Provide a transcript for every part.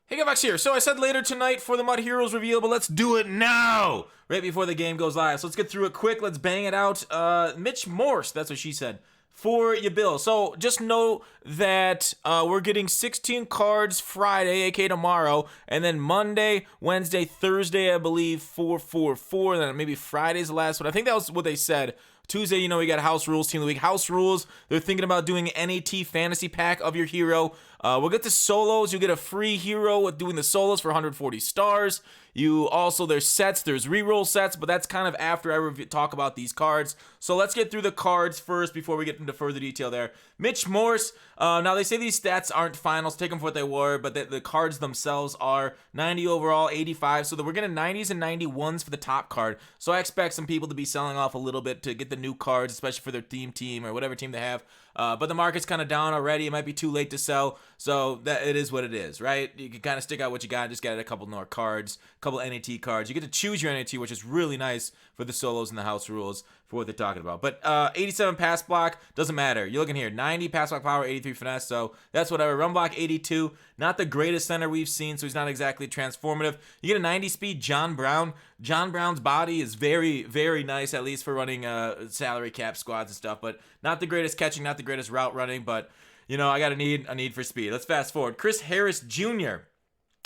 Hey, Gavax here. So I said later tonight for the MUT Heroes reveal, but let's do it now, right before the game goes live. So let's get through it quick. Let's bang it out. Mitch Morse, that's what she said, for your bill. So just know that we're getting 16 cards Friday, aka tomorrow, and then Monday, Wednesday, Thursday, I believe, 444, and then maybe Friday's the last one. I think that was what they said. Tuesday, we got House Rules Team of the Week. House Rules, they're thinking about doing NAT Fantasy Pack of your hero. We'll get the solos. You get a free hero with doing the solos for 140 stars. There's sets, there's reroll sets, but that's kind of after I talk about these cards. So let's get through the cards first before we get into further detail there. Mitch Morse, now they say these stats aren't finals, take them for what they were, but the cards themselves are 90 overall, 85, so we're getting 90s and 91s for the top card. So I expect some people to be selling off a little bit to get the new cards, especially for their theme team or whatever team they have. But the market's kind of down already. It might be too late to sell, so that it is what it is, right? You can kind of stick out what you got, just get a couple more cards, a couple NAT cards. You get to choose your NAT, which is really nice for the solos and the house rules for what they're talking about. But 87 pass block, doesn't matter. You're looking here, 90 pass block power, 83 finesse, so that's whatever. Run block, 82. Not the greatest center we've seen, so he's not exactly transformative. You get a 90 speed John Brown. John Brown's body is very, very nice, at least for running salary cap squads and stuff, but not the greatest catching, not the greatest route running, but, I got a need for speed. Let's fast forward. Chris Harris Jr.,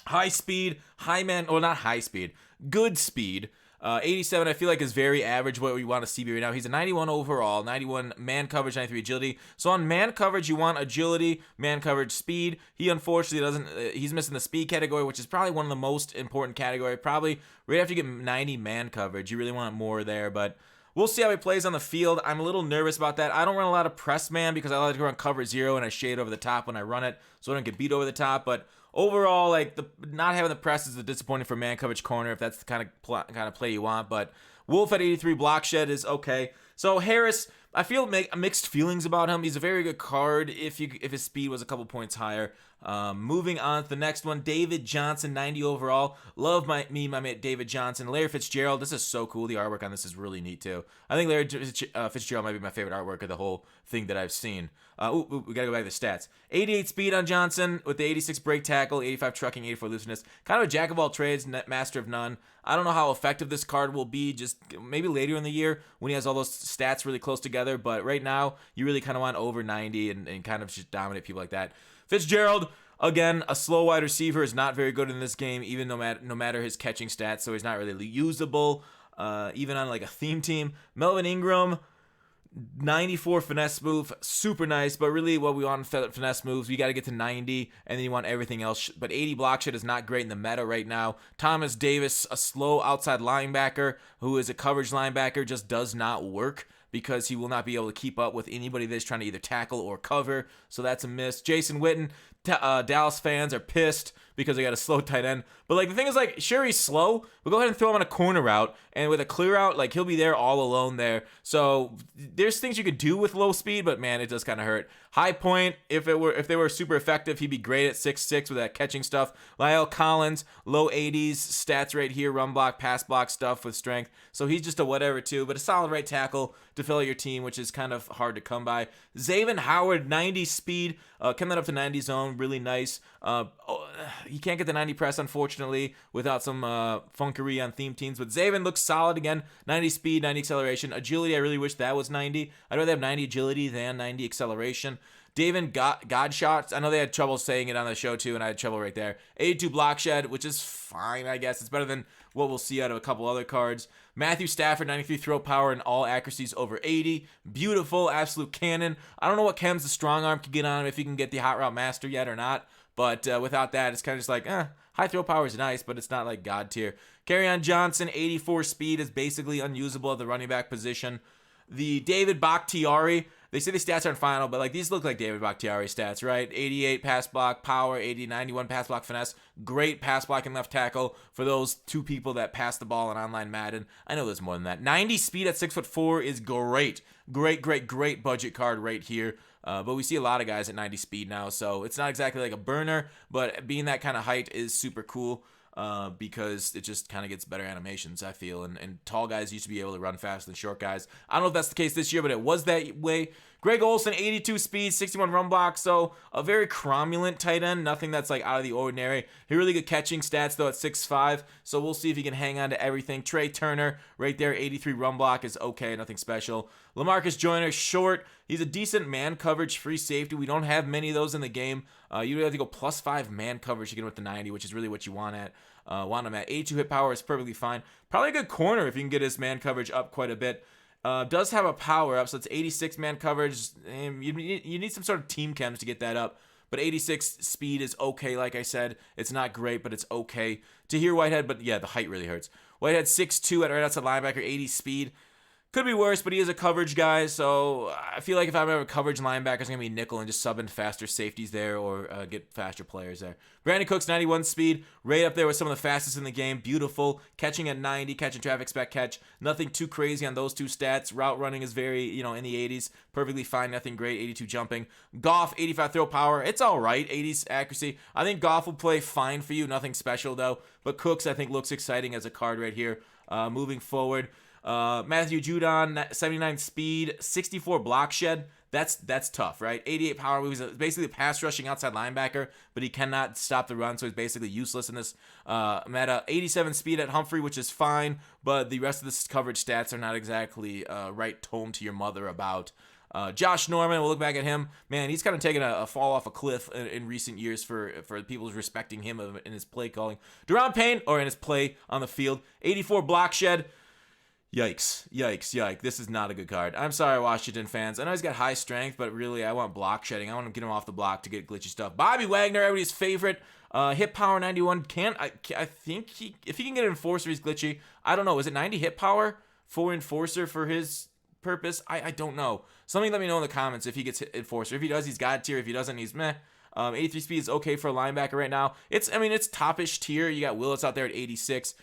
high speed, not high speed, good speed. 87, I feel like, is very average what we want to see right now. He's a 91 overall, 91 man coverage, 93 agility. So on man coverage, you want agility, man coverage, speed. He unfortunately doesn't. He's missing the speed category, which is probably one of the most important category. Probably right after you get 90 man coverage, you really want more there, but we'll see how he plays on the field. I'm a little nervous about that. I don't run a lot of press man because I like to run cover 0 and I shade over the top when I run it, so I don't get beat over the top, but overall, not having the press is disappointing for man coverage corner if that's the kind of play you want. But Wolf at 83 block shed is okay. So Harris, I feel mixed feelings about him. He's a very good card if his speed was a couple points higher. Moving on to the next one, David Johnson, 90 overall. Love my mate David Johnson. Larry Fitzgerald, this is so cool. The artwork on this is really neat too. I think Larry Fitzgerald might be my favorite artwork of the whole thing that I've seen. We gotta go back to the stats. 88 speed on Johnson with the 86 break tackle, 85 trucking, 84 looseness. Kind of a jack of all trades, master of none. I don't know how effective this card will be just maybe later in the year when he has all those stats really close together, but right now you really kind of want over 90 and kind of just dominate people like that. Fitzgerald, again, a slow wide receiver, is not very good in this game, even no matter his catching stats, so he's not really usable, even on like a theme team. Melvin Ingram, 94 finesse move, super nice, but really what we want in finesse moves, you got to get to 90, and then you want everything else. But 80 block shit is not great in the meta right now. Thomas Davis, a slow outside linebacker who is a coverage linebacker, just does not work because he will not be able to keep up with anybody that's trying to either tackle or cover, so that's a miss. Jason Witten, Dallas fans are pissed because they got a slow tight end. But the thing is, sure, he's slow, but go ahead and throw him on a corner route, and with a clear out, he'll be there all alone there. So there's things you could do with low speed, but man, it does kind of hurt. High point, if they were super effective, he'd be great at 6'6" with that catching stuff. Lyle Collins, low 80s stats right here, run block, pass block stuff with strength. So he's just a whatever too, but a solid right tackle to fill out your team, which is kind of hard to come by. Xavien Howard, 90 speed, coming up to 90 zone, really nice. He can't get the 90 press, unfortunately, without some funkery on theme teams. But Xavien looks solid again. 90 speed, 90 acceleration. Agility, I really wish that was 90. I'd rather have 90 agility than 90 acceleration. David Godshot, I know they had trouble saying it on the show too, and I had trouble right there. 82 block shed, which is fine, I guess. It's better than what we'll see out of a couple other cards. Matthew Stafford, 93 throw power and all accuracies over 80. Beautiful, absolute cannon. I don't know what chems the strong arm can get on him, if he can get the hot route master yet or not. But without that, it's kind of just high throw power is nice, but it's not like God tier. Kerryon Johnson, 84 speed, is basically unusable at the running back position. The David Bakhtiari, they say the stats aren't final, but these look like David Bakhtiari stats, right? 88 pass block power, 91 pass block finesse. Great pass blocking left tackle for those two people that pass the ball in online Madden. I know there's more than that. 90 speed at 6'4" is great. Great budget card right here. But we see a lot of guys at 90 speed now, so it's not exactly like a burner, but being that kind of height is super cool. Because it just kind of gets better animations, I feel, and tall guys used to be able to run faster than short guys. I don't know if that's the case this year, but it was that way. Greg Olsen, 82 speed, 61 run block. So a very cromulent tight end. Nothing that's like out of the ordinary. He really good catching stats though at 6'5". So we'll see if he can hang on to everything. Trey Turner right there, 83 run block is okay. Nothing special. Lamarcus Joyner, short. He's a decent man coverage free safety. We don't have many of those in the game. You have to go +5 man coverage to get him with the 90, which is really what you want him at. 82 hit power is perfectly fine. Probably a good corner if you can get his man coverage up quite a bit. Does have a power up, so it's 86 man coverage. You need some sort of team chems to get that up. But 86 speed is okay, like I said. It's not great, but it's okay. Tahir Whitehead, but yeah, the height really hurts. Whitehead 6'2" at right outside linebacker, 80 speed. Could be worse, but he is a coverage guy, so I feel like if I'm ever a coverage linebacker, it's going to be nickel and just sub in faster safeties there or get faster players there. Brandin Cooks, 91 speed, right up there with some of the fastest in the game. Beautiful. Catching at 90, catching traffic, spec catch. Nothing too crazy on those two stats. Route running is very, in the 80s. Perfectly fine, nothing great. 82 jumping. Goff, 85 throw power. It's all right. 80s accuracy. I think Goff will play fine for you. Nothing special, though. But Cooks, I think, looks exciting as a card right here. Moving forward. Matthew Judon, 79 speed, 64 block shed. That's tough, right? 88 power. He's basically a pass rushing outside linebacker, but he cannot stop the run, so he's basically useless in this meta. 87 speed at Humphrey, which is fine, but the rest of the coverage stats are not exactly right home to your mother about. Josh Norman, we'll look back at him. Man, he's kind of taken a fall off a cliff in recent years for people respecting him in his play calling. Deron Payne, or in his play on the field, 84 block shed. Yikes. This is not a good card. I'm sorry, Washington fans. I know he's got high strength, but really, I want block shedding. I want to get him off the block to get glitchy stuff. Bobby Wagner, everybody's favorite. Hit power 91. I think if he can get an enforcer, he's glitchy. I don't know. Is it 90 hit power for enforcer for his purpose? I don't know. Somebody let me know in the comments if he gets enforcer. If he does, he's God tier. If he doesn't, he's meh. 83 speed is okay for a linebacker right now. It's top-ish tier. You got Willis out there at 86.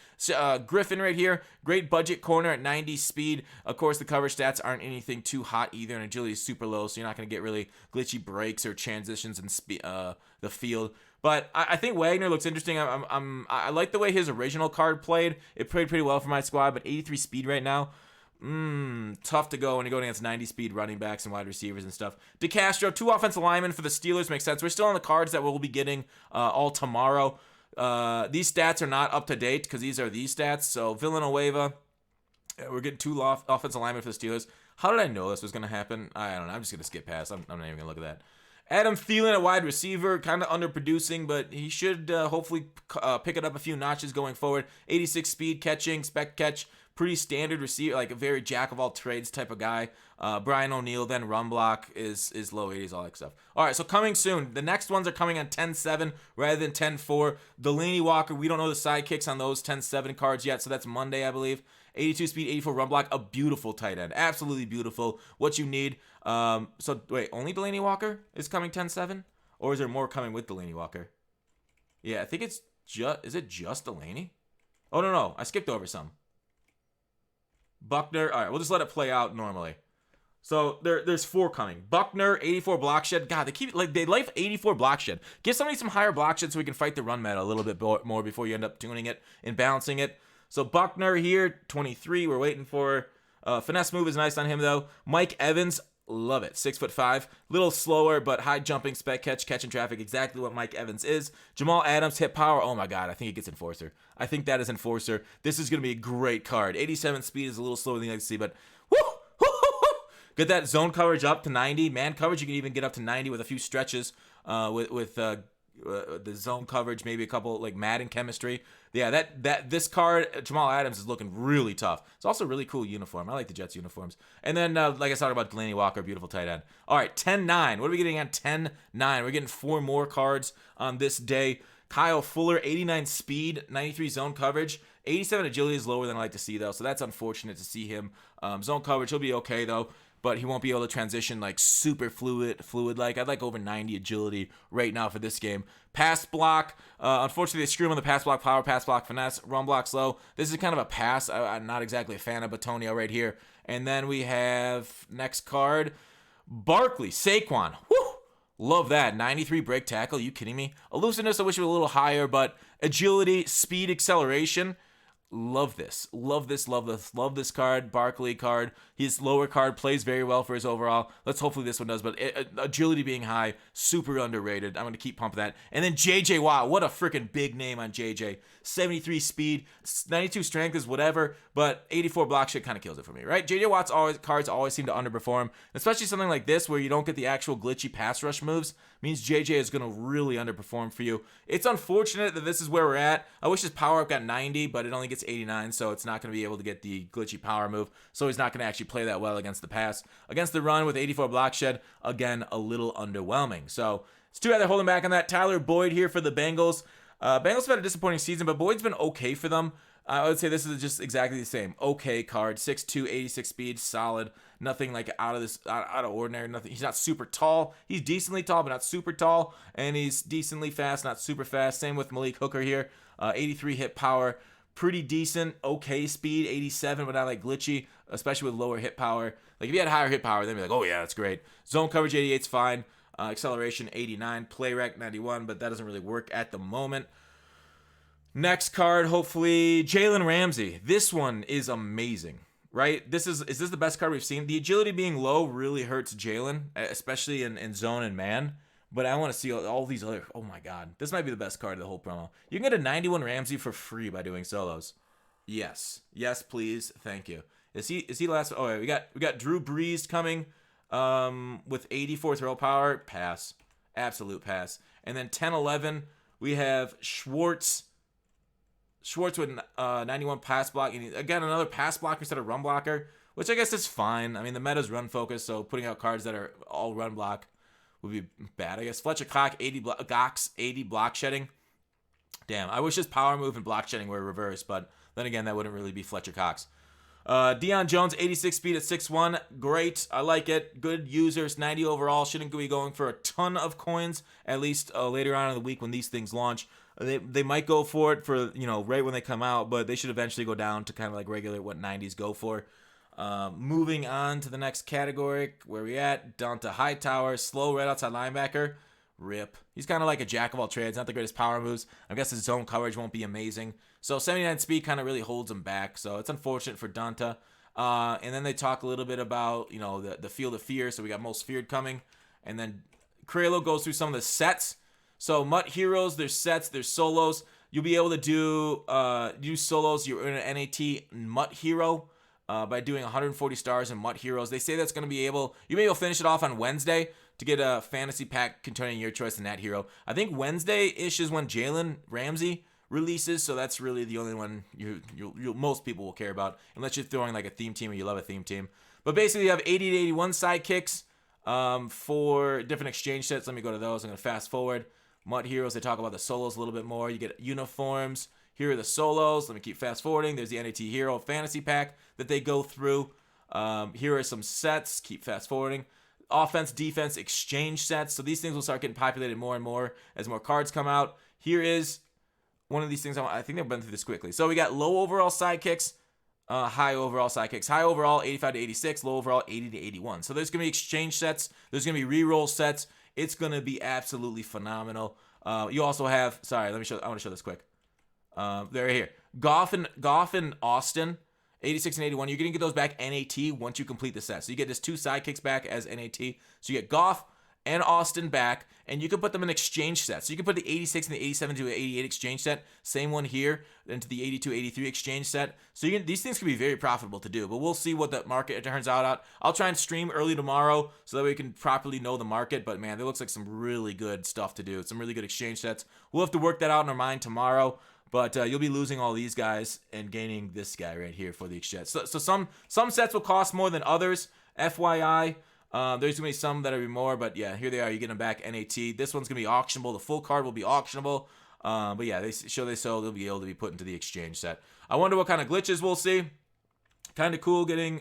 Griffin right here, great budget corner at 90 speed. Of course, the coverage stats aren't anything too hot either, and agility is super low, so you're not going to get really glitchy breaks or transitions in the field. But I think Wagner looks interesting. I like the way his original card played. It played pretty well for my squad, but 83 speed right now. Tough to go when you're going against 90 speed running backs and wide receivers and stuff. DeCastro, 2 offensive linemen for the Steelers, makes sense. We're still on the cards that we'll be getting all tomorrow. These stats are not up to date because these are these stats. So Villanueva, we're getting 2 offensive linemen for the Steelers. How did I know this was going to happen? I don't know. I'm just going to skip past. I'm not even going to look at that. Adam Thielen at wide receiver, kind of underproducing, but he should hopefully pick it up a few notches going forward. 86 speed, catching, spec catch. Pretty standard receiver, like a very jack of all trades type of guy. Brian O'Neill, then run block is low 80s, all that stuff. All right, so coming soon. The next ones are coming on 10-7 rather than 10-4. Delaney Walker, we don't know the sidekicks on those 10-7 cards yet, so that's Monday, I believe. 82 speed, 84 run block, a beautiful tight end. Absolutely beautiful. What you need. So, wait, only Delaney Walker is coming 10-7? Or is there more coming with Delaney Walker? Yeah, I think it's just, is it just Delaney? Oh, no, I skipped over some. Buckner, all right, we'll just let it play out normally. So there's 4 coming. Buckner, 84 block shed. God, they like 84 block shed. Give somebody some higher block shed so we can fight the run meta a little bit more before you end up tuning it and balancing it. So Buckner here, 23. We're waiting for finesse move is nice on him though. Mike Evans, love it. 6'5", little slower but high jumping, spec catch, catching traffic. Exactly what Mike Evans is. Jamal Adams, hit power. Oh my God, I think he gets enforcer. I think that is enforcer. This is gonna be a great card. 87 speed is a little slower than you like to see, but woo! Get that zone coverage up to 90. Man coverage, you can even get up to 90 with a few stretches with the zone coverage, maybe a couple like Madden chemistry. Yeah, this card, Jamal Adams, is looking really tough. It's also a really cool uniform. I like the Jets uniforms. And then, like I talked about, Delaney Walker, beautiful tight end. All right, 10-9. What are we getting on 10-9? We're getting 4 more cards on this day. Kyle Fuller, 89 speed, 93 zone coverage. 87 agility is lower than I like to see, though, so that's unfortunate to see him. Zone coverage, he'll be okay, though, but he won't be able to transition like super fluid-like. I'd like over 90 agility right now for this game. Pass block, unfortunately, they screw him on the pass block, power, pass block, finesse, run block, slow. This is kind of a pass. I'm not exactly a fan of Batonio right here. And then we have next card, Barkley, Saquon. Woo! Love that. 93 break tackle. Are you kidding me? Elusiveness, I wish it was a little higher, but agility, speed, acceleration. Love this. Love this. Love this. Love this card. Barkley card. His lower card plays very well for his overall. Let's hopefully this one does. But agility being high, super underrated. I'm going to keep pumping that. And then JJ Watt. What a freaking big name on JJ. 73 speed. 92 strength is whatever. But 84 block shit kind of kills it for me, right? JJ Watt's cards always seem to underperform. Especially something like this where you don't get the actual glitchy pass rush moves. Means JJ is going to really underperform for you. It's unfortunate that this is where we're at. I wish his power up got 90, but it only gets 89, so it's not going to be able to get the glitchy power move. So he's not going to actually play that well against the pass. Against the run with 84 block shed, again, a little underwhelming. So it's too bad they're holding back on that. Tyler Boyd here for the Bengals. Bengals have had a disappointing season, but Boyd's been okay for them. I would say this is just exactly the same. Okay card, 6'2", 86 speed, solid. Nothing like out of ordinary. Nothing. He's not super tall. He's decently tall, but not super tall. And he's decently fast, not super fast. Same with Malik Hooker here. 83 hit power, pretty decent. Okay speed, 87, but not like glitchy, especially with lower hit power. Like if you had higher hit power, then be like, oh yeah, that's great. Zone coverage 88's fine. Acceleration 89, play rec 91, but that doesn't really work at the moment. Next card, hopefully, Jalen Ramsey. This one is amazing, right? Is this the best card we've seen? The agility being low really hurts Jalen, especially in zone and man. But I want to see all these other. Oh my God, this might be the best card of the whole promo. You can get a 91 Ramsey for free by doing solos. Yes, please, thank you. Is he last? Oh, yeah, we got Drew Brees coming, with 84 throw power. Pass, absolute pass. And then 10-11, we have Schwartz with 91 pass block. And again, another pass blocker instead of run blocker, which I guess is fine. I mean, the meta's run focused, so putting out cards that are all run block would be bad, I guess. Fletcher Cox, 80 block shedding. Damn, I wish his power move and block shedding were reversed, but then again, that wouldn't really be Fletcher Cox. Deion Jones, 86 speed at 6'1". Great. I like it. Good users. 90 overall. Shouldn't be going for a ton of coins, at least later on in the week when these things launch. They might go for it for, right when they come out, but they should eventually go down to kind of like regular what 90s go for. Moving on to the next category, where we at? Donta Hightower, slow right outside linebacker. Rip. He's kind of like a jack of all trades, not the greatest power moves. I guess his zone coverage won't be amazing. So 79 speed kind of really holds him back. So it's unfortunate for Donta. And then they talk a little bit about, the field of fear. So we got most feared coming. And then Craylo goes through some of the sets. So MUT Heroes, there's sets, there's solos. You'll be able to do solos. You're in an NAT MUT Hero by doing 140 stars in MUT Heroes. They say that's going to be able, you may be able to finish it off on Wednesday to get a fantasy pack containing your choice in that hero. I think Wednesday-ish is when Jalen Ramsey releases, so that's really the only one most people will care about, unless you're throwing like a theme team or you love a theme team. But basically, you have 80 to 81 sidekicks for different exchange sets. Let me go to those. I'm going to fast forward. MUT Heroes, they talk about the solos a little bit more. You get uniforms. Here are the solos. Let me keep fast forwarding. There's the NAT Hero Fantasy Pack that they go through. Here are some sets. Keep fast forwarding. Offense, defense, exchange sets. So these things will start getting populated more and more as more cards come out. Here is one of these things. I think they've been through this quickly. So we got low overall sidekicks, high overall sidekicks. High overall, 85 to 86. Low overall, 80 to 81. So there's going to be exchange sets. There's going to be reroll sets. It's going to be absolutely phenomenal. You also have, I want to show this quick. They're here. Goff and Austin, 86 and 81. You're going to get those back NAT once you complete the set. So you get this 2 sidekicks back as NAT. So you get Goff and Austin back, and you can put them in exchange sets. So you can put the 86 and the 87 to 88 exchange set, same one here, into the 82, 83 exchange set. So these things can be very profitable to do, but we'll see what the market turns out at. I'll try and stream early tomorrow so that we can properly know the market, but man, there looks like some really good stuff to do. Some really good exchange sets. We'll have to work that out in our mind tomorrow. But you'll be losing all these guys and gaining this guy right here for the exchange. So some sets will cost more than others. FYI, there's going to be some that are more. But yeah, here they are. You get them back NAT. This one's going to be auctionable. The full card will be auctionable. But yeah, they'll be able to be put into the exchange set. I wonder what kind of glitches we'll see. Kind of cool getting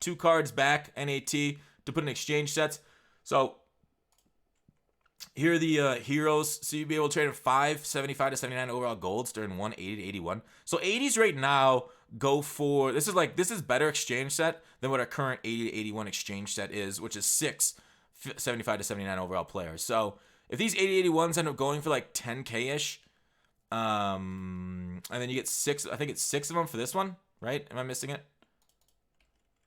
2 cards back NAT to put in exchange sets. So here are the heroes. So you'll be able to trade 5, 75 to 79 overall golds during 180 to 81. So 80s right now go for, this is better exchange set than what our current 80 to 81 exchange set is, which is 6 75 to 79 overall players. So if these 80 81s end up going for like 10K-ish, And then you get 6. I think it's 6 of them for this one, right? Am I missing it?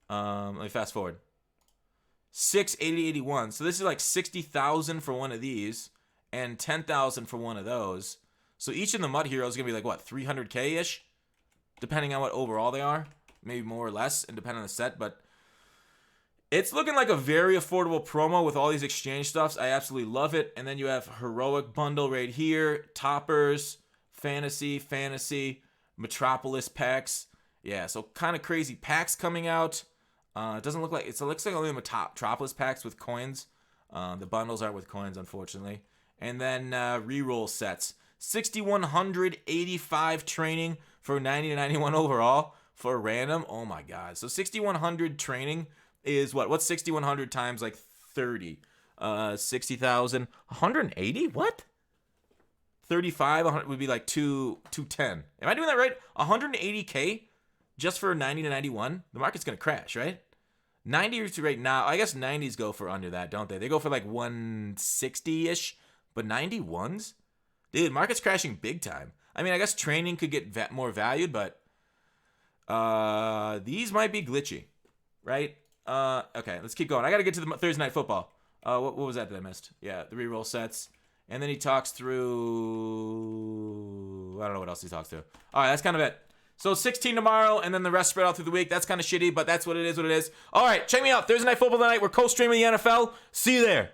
Let me fast forward. 6 8081. So this is like 60,000 for one of these, and 10,000 for one of those. So each of the MUT Heroes is gonna be like what, 300K ish, depending on what overall they are, maybe more or less, and depending on the set. But it's looking like a very affordable promo with all these exchange stuffs. I absolutely love it. And then you have Heroic Bundle right here, Toppers, Fantasy, Metropolis packs. Yeah, so kind of crazy packs coming out. It doesn't look like, it looks like only the Metropolis packs with coins. The bundles aren't with coins, unfortunately. And then reroll sets. 6,185 training for 90 to 91 overall for a random. Oh my god. So 6,100 training is what? What's 6,100 times like 30? 60,000. 180? What? 35 100 would be like 210. Am I doing that right? 180K just for 90 to 91? The market's going to crash, right? 90 right now. I guess 90s go for under that, don't they? They go for like 160-ish, but 91s? Dude, market's crashing big time. I mean, I guess training could get more valued, but these might be glitchy, right? Okay, let's keep going. I got to get to the Thursday Night Football. What was that I missed? Yeah, the reroll sets. And then he talks through, I don't know what else he talks through. All right, that's kind of it. So 16 tomorrow, and then the rest spread out through the week. That's kind of shitty, but that's what it is, All right, check me out. Thursday Night Football tonight. We're co-streaming the NFL. See you there.